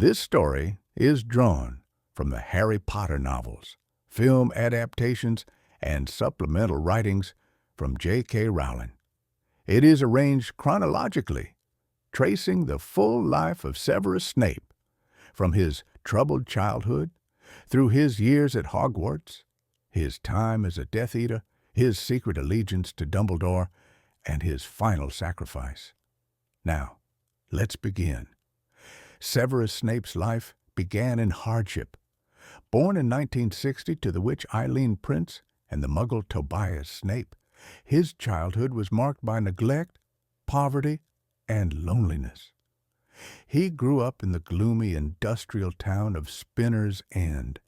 This story is drawn from the Harry Potter novels, film adaptations, and supplemental writings from J.K. Rowling. It is arranged chronologically, tracing the full life of Severus Snape, from his troubled childhood, through his years at Hogwarts, his time as a Death Eater, his secret allegiance to Dumbledore, and his final sacrifice. Now, let's begin. Severus Snape's life began in hardship. Born in 1960 to the witch Eileen Prince and the muggle Tobias Snape, his childhood was marked by neglect, poverty, and loneliness. He grew up in the gloomy industrial town of Spinner's End,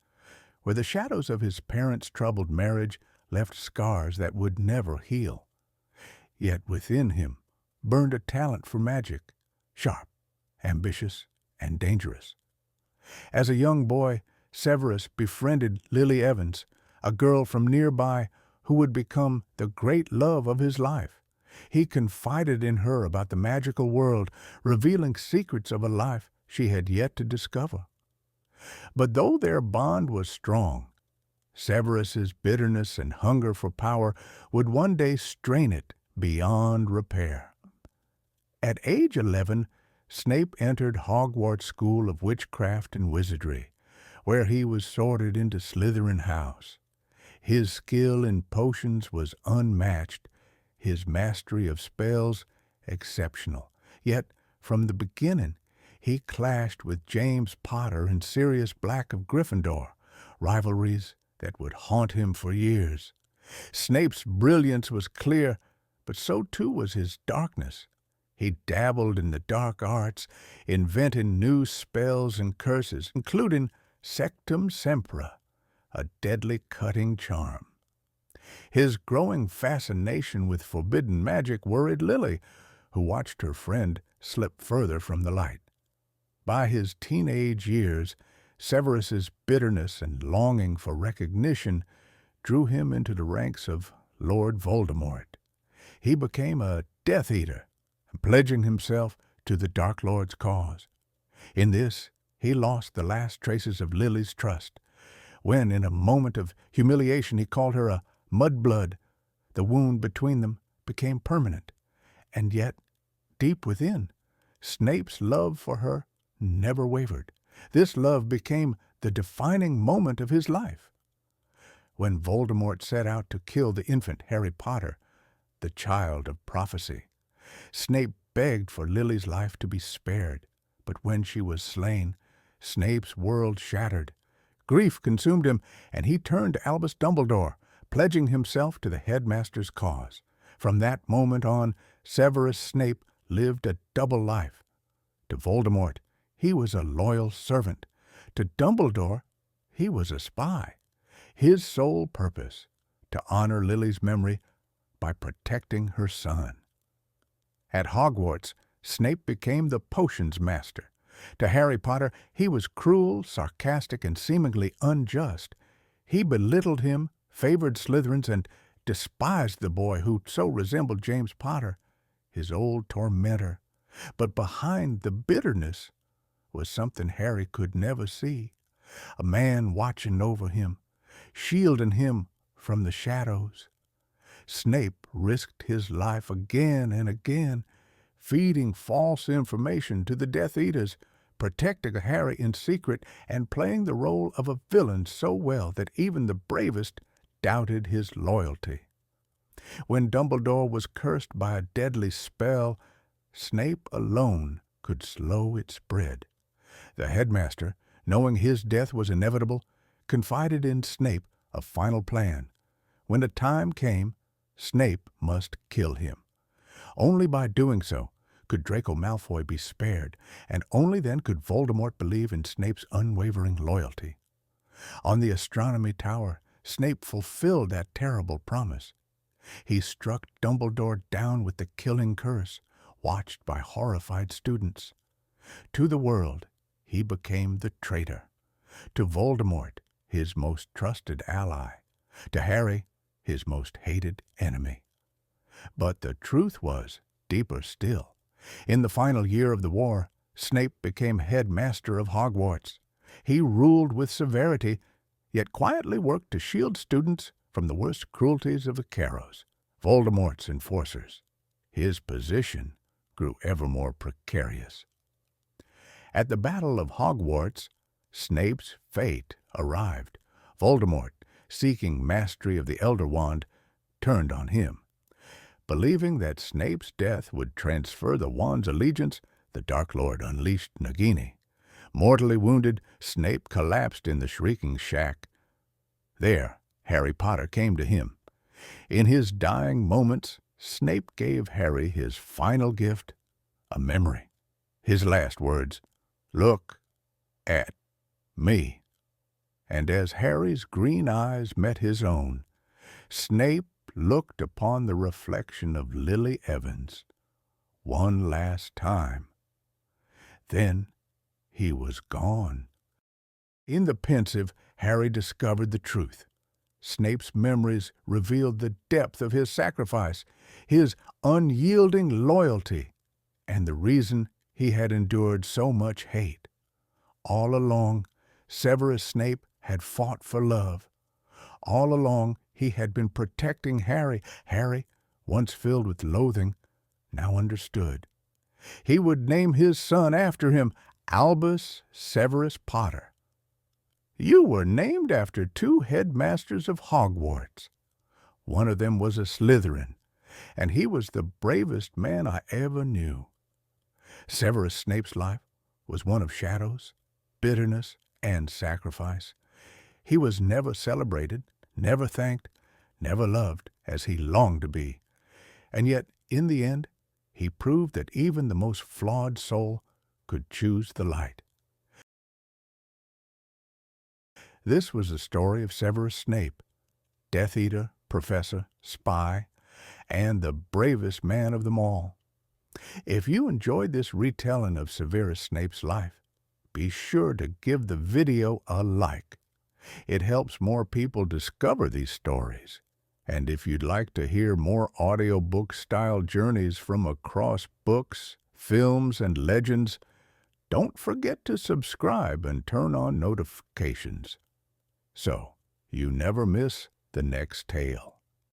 where the shadows of his parents' troubled marriage left scars that would never heal. Yet within him burned a talent for magic, sharp, ambitious, and dangerous. As a young boy, Severus befriended Lily Evans, a girl from nearby who would become the great love of his life. He confided in her about the magical world, revealing secrets of a life she had yet to discover. But though their bond was strong, Severus's bitterness and hunger for power would one day strain it beyond repair. At age 11, Snape entered Hogwarts School of Witchcraft and Wizardry, where he was sorted into Slytherin House. His skill in potions was unmatched, his mastery of spells exceptional. Yet, from the beginning, he clashed with James Potter and Sirius Black of Gryffindor, rivalries that would haunt him for years. Snape's brilliance was clear, but so too was his darkness. He dabbled in the dark arts, inventing new spells and curses, including Sectum Sempra, a deadly cutting charm. His growing fascination with forbidden magic worried Lily, who watched her friend slip further from the light. By his teenage years, Severus's bitterness and longing for recognition drew him into the ranks of Lord Voldemort. He became a Death Eater, pledging himself to the Dark Lord's cause. In this, he lost the last traces of Lily's trust. When, in a moment of humiliation, he called her a mudblood, the wound between them became permanent. And yet, deep within, Snape's love for her never wavered. This love became the defining moment of his life. When Voldemort set out to kill the infant Harry Potter, the child of prophecy, Snape begged for Lily's life to be spared. But when she was slain, Snape's world shattered. Grief consumed him, and he turned to Albus Dumbledore, pledging himself to the headmaster's cause. From that moment on, Severus Snape lived a double life. To Voldemort, he was a loyal servant. To Dumbledore, he was a spy. His sole purpose, to honor Lily's memory by protecting her son. At Hogwarts, Snape became the potions master. To Harry Potter, he was cruel, sarcastic, and seemingly unjust. He belittled him, favored Slytherins, and despised the boy who so resembled James Potter, his old tormentor. But behind the bitterness was something Harry could never see, a man watching over him, shielding him from the shadows. Snape risked his life again and again, feeding false information to the Death Eaters, protecting Harry in secret, and playing the role of a villain so well that even the bravest doubted his loyalty. When Dumbledore was cursed by a deadly spell, Snape alone could slow its spread. The headmaster, knowing his death was inevitable, confided in Snape a final plan. When the time came, Snape must kill him. Only by doing so could Draco Malfoy be spared, and only then could Voldemort believe in Snape's unwavering loyalty. On the Astronomy Tower, Snape fulfilled that terrible promise. He struck Dumbledore down with the killing curse, watched by horrified students. To the world, he became the traitor. To Voldemort, his most trusted ally. To Harry, his most hated enemy. But the truth was deeper still. In the final year of the war, Snape became headmaster of Hogwarts. He ruled with severity, yet quietly worked to shield students from the worst cruelties of the Carrows, Voldemort's enforcers. His position grew ever more precarious. At the Battle of Hogwarts, Snape's fate arrived. Voldemort, seeking mastery of the Elder Wand, turned on him. Believing that Snape's death would transfer the wand's allegiance, the Dark Lord unleashed Nagini. Mortally wounded, Snape collapsed in the Shrieking Shack. There, Harry Potter came to him. In his dying moments, Snape gave Harry his final gift, a memory. His last words, "Look at me." And as Harry's green eyes met his own, Snape looked upon the reflection of Lily Evans one last time. Then he was gone. In the pensive, Harry discovered the truth. Snape's memories revealed the depth of his sacrifice, his unyielding loyalty, and the reason he had endured so much hate. All along, Severus Snape had fought for love. All along, he had been protecting Harry. Harry, once filled with loathing, now understood. He would name his son after him, Albus Severus Potter. "You were named after two headmasters of Hogwarts. One of them was a Slytherin, and he was the bravest man I ever knew." Severus Snape's life was one of shadows, bitterness, and sacrifice. He was never celebrated, never thanked, never loved as he longed to be. And yet, in the end, he proved that even the most flawed soul could choose the light. This was the story of Severus Snape, Death Eater, Professor, Spy, and the bravest man of them all. If you enjoyed this retelling of Severus Snape's life, be sure to give the video a like. It helps more people discover these stories. And if you'd like to hear more audiobook-style journeys from across books, films, and legends, don't forget to subscribe and turn on notifications so you never miss the next tale.